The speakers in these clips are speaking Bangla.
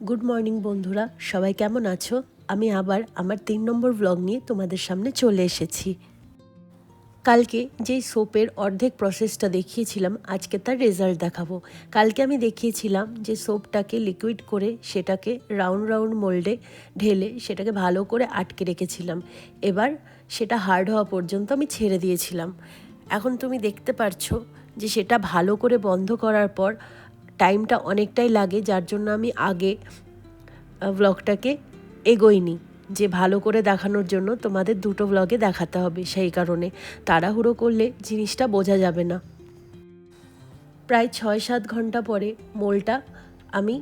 গুড মর্নিং বন্ধুরা, সবাই কেমন আছো? আমি আবার আমার 3 নম্বর ব্লগ নিয়ে তোমাদের সামনে চলে এসেছি। কালকে যেই সোপের অর্ধেক প্রসেসটা দেখিয়েছিলাম, আজকে তার রেজাল্ট দেখাবো। কালকে আমি দেখিয়েছিলাম যে সোপটাকে লিকুইড করে সেটাকে রাউন্ড রাউন্ড মোল্ডে ঢেলে সেটাকে ভালো করে আটকে রেখেছিলাম। এবার সেটা হার্ড হওয়া পর্যন্ত আমি ছেড়ে দিয়েছিলাম। এখন তুমি দেখতে পারছো যে সেটা ভালো করে বন্ধ করার পর টাইমটা অনেকটাই লাগে, যার জন্য আমি আগে ব্লগটাকে এগোইনি, যে ভালো করে দেখানোর জন্য তোমাদের দুটো ব্লগে দেখাতে হবে। সেই কারণে তাড়াহুড়ো করলে জিনিসটা বোঝা যাবে না। প্রায় 6-7 ঘন্টা পরে মোলটা আমি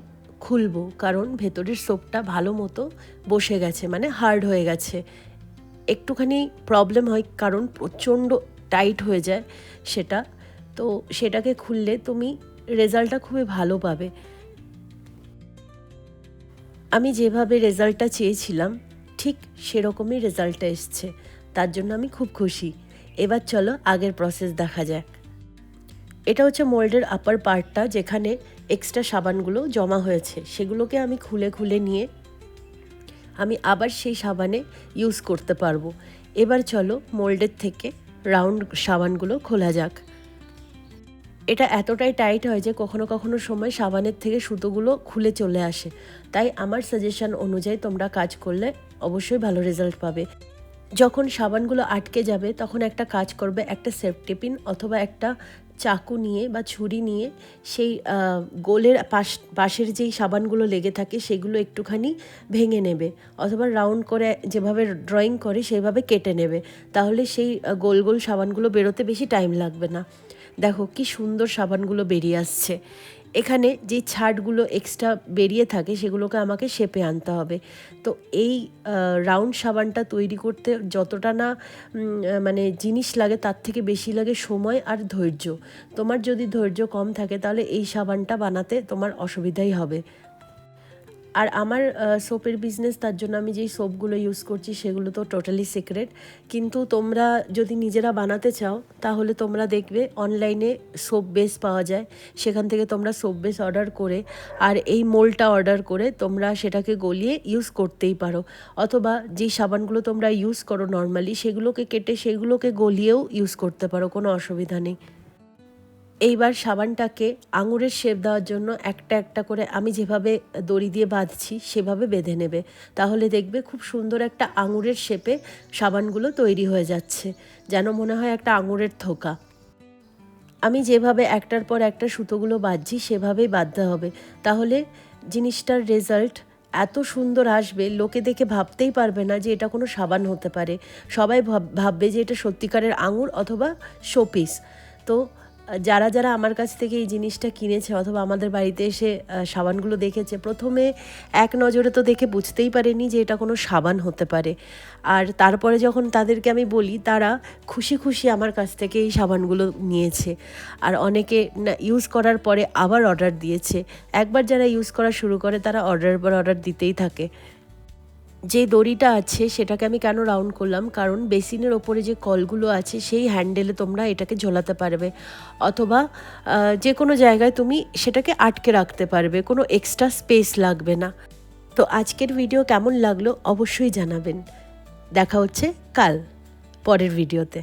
খুলবো, কারণ ভেতরের সোপটা ভালো মতো বসে গেছে, মানে হার্ড হয়ে গেছে। একটুখানি প্রবলেম হয় কারণ প্রচণ্ড টাইট হয়ে যায় সেটা, তো সেটাকে খুললে তুমি রেজাল্টটা খুবই ভালো পাবে। আমি যেভাবে রেজাল্টটা চেয়েছিলাম ঠিক সেরকমই রেজাল্টটা এসছে, তার জন্য আমি খুব খুশি। এবার চলো আগের প্রসেস দেখা যাক। এটা হচ্ছে মোল্ডের আপার পার্টটা, যেখানে এক্সট্রা সাবানগুলো জমা হয়েছে সেগুলোকে আমি খুলে খুলে নিয়ে আমি আবার সেই সাবানে ইউজ করতে পারবো। এবার চলো মোল্ডের থেকে রাউন্ড সাবানগুলো খোলা যাক। এটা এতটাই টাইট হয় যে কখনো কখনো সময় সাবানের থেকে সুতোগুলো খুলে চলে আসে, তাই আমার সাজেশন অনুযায়ী তোমরা কাজ করলে অবশ্যই ভালো রেজাল্ট পাবে। যখন সাবানগুলো আটকে যাবে তখন একটা কাজ করবে, একটা সেফটি পিন অথবা একটা চাকু নিয়ে বা ছুরি নিয়ে সেই গোলের পাশের যেই সাবানগুলো লেগে থাকে সেগুলো একটুখানি ভেঙে নেবে, অথবা রাউন্ড করে যেভাবে ড্রয়িং করে সেইভাবে কেটে নেবে, তাহলে সেই গোল গোল সাবানগুলো বেরোতে বেশি টাইম লাগবে না। দেখো কি সুন্দর সাবানগুলো বেরিয়ে আসছে। এখানে যে ছাড়গুলো এক্সট্রা বেরিয়ে থাকে সেগুলোকে আমাকে শেপে আনতে হবে। তো এই রাউন্ড সাবানটা তৈরি করতে যতটা না মানে জিনিস লাগে, তার থেকে বেশি লাগে সময় আর ধৈর্য। তোমার যদি ধৈর্য কম থাকে তাহলে এই সাবানটা বানাতে তোমার অসুবিধাই হবে। আর আমার সোপের বিজনেস, তার জন্য আমি যেই সোপগুলো ইউজ করছি সেগুলো তো টোটালি সিক্রেট, কিন্তু তোমরা যদি নিজেরা বানাতে চাও তাহলে তোমরা দেখবে অনলাইনে সোপ বেস পাওয়া যায়, সেখান থেকে তোমরা সোপ বেস অর্ডার করে আর এই মোলটা অর্ডার করে তোমরা সেটাকে গলিয়ে ইউজ করতেই পারো, অথবা যেই সাবানগুলো তোমরা ইউজ করো নর্মালি সেগুলোকে কেটে সেগুলোকে গলিয়েও ইউজ করতে পারো, কোনো অসুবিধা নেই। এইবার সাবানটাকে আঙুরের শেপ দেওয়ার জন্য একটা একটা করে আমি যেভাবে দড়ি দিয়ে বাঁধছি সেভাবে বেঁধে নেবে, তাহলে দেখবে খুব সুন্দর একটা আঙুরের শেপে সাবানগুলো তৈরি হয়ে যাচ্ছে, যেন মনে হয় একটা আঙুরের থোকা। আমি যেভাবে একটার পর একটা সুতোগুলো বাঁধছি সেভাবেই বাঁধতে হবে, তাহলে জিনিসটার রেজাল্ট এত সুন্দর আসবে, লোকে দেখে ভাবতেই পারবে না যে এটা কোনো সাবান হতে পারে। সবাই ভাববে যে এটা সত্যিকারের আঙুর অথবা শোপিস। তো যারা যারা আমার কাছ থেকে এই জিনিসটা কিনেছে অথবা আমাদের বাড়িতে এসে সাবানগুলো দেখেছে, প্রথমে এক নজরে তো দেখে বুঝতেই পারেনি যে এটা কোনো সাবান হতে পারে, আর তারপরে যখন তাদেরকে আমি বলি তারা খুশি খুশি আমার কাছ থেকে এই সাবানগুলো নিয়েছে। আর অনেকে না ইউজ করার পরে আবার অর্ডার দিয়েছে। একবার যারা ইউজ করা শুরু করে তারা অর্ডারের পর অর্ডার দিতেই থাকে। যে দড়িটা আছে সেটাকে আমি কেন রাউন্ড করলাম, কারণ বেসিনের ওপরে যে কলগুলো আছে সেই হ্যান্ডেলে তোমরা এটাকে ঝোলাতে পারবে, অথবা যে কোনো জায়গায় তুমি সেটাকে আটকে রাখতে পারবে, কোনো এক্সট্রা স্পেস লাগবে না। তো আজকের ভিডিও কেমন লাগলো অবশ্যই জানাবেন। দেখা হচ্ছে কাল পরের ভিডিওতে।